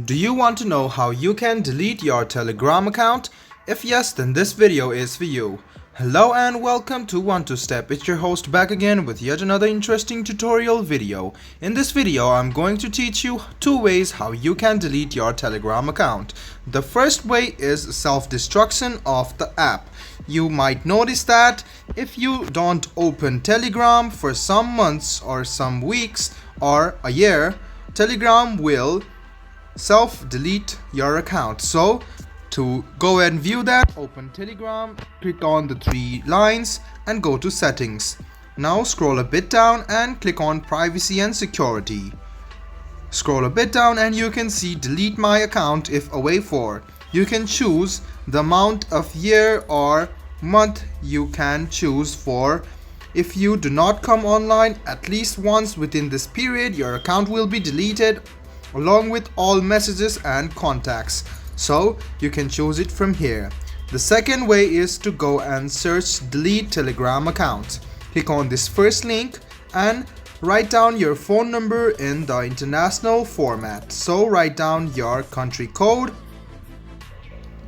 Do you want to know how you can delete your Telegram account? If yes, then this video is for you. Hello and welcome to One2Step. It's your host back again with yet another interesting tutorial video. In this video, I'm going to teach you two ways how you can delete your Telegram account. The first way is self-destruction of the app. You might notice that if you don't open Telegram for some months or some weeks or a year, Telegram will self-delete your account. So to go ahead and view that, open Telegram, click on the three lines and go to settings. Now scroll a bit down and click on privacy and security. Scroll a bit down and you can see delete my account if away for. You can choose the amount of year or month you can choose for. If you do not come online at least once within this period, your account will be deleted along with all messages and contacts. So you can choose it from here. The second way is to go and search delete Telegram account. Click on this first link and write down your phone number in the international format. So write down your country code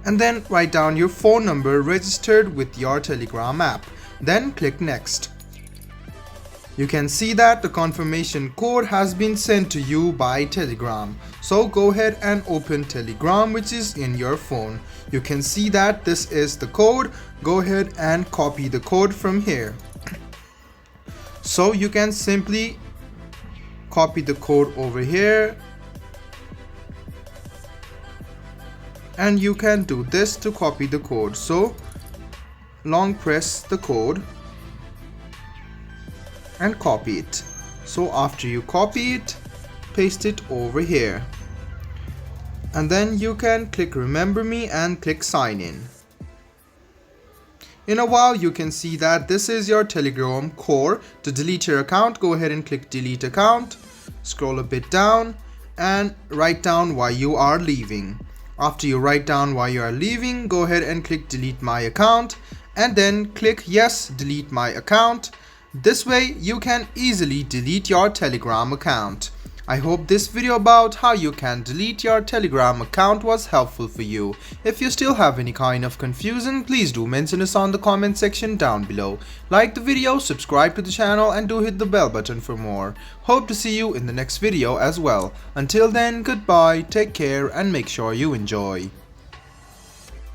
and then write down your phone number registered with your Telegram app. Then click next. You can see that the confirmation code has been sent to you by Telegram. So go ahead and open Telegram, which is in your phone. You can see that this is the code. Go ahead and copy the code from here. So you can simply copy the code over here. And you can do this to copy the code. So long press the code and copy it. So after you copy it, paste it over here. And then you can click remember me and click sign in. In a while you can see that this is your Telegram core. To delete your account, go ahead and click delete account. Scroll a bit down and write down why you are leaving. After you write down why you are leaving, go ahead and click delete my account and then click yes, delete my account. This way you can easily delete your Telegram account. I hope this video about how you can delete your Telegram account was helpful for you. If you still have any kind of confusion, please do mention us on the comment section down below. Like the video, subscribe to the channel and do hit the bell button for more. Hope to see you in the next video as well. Until then, goodbye, take care and make sure you enjoy.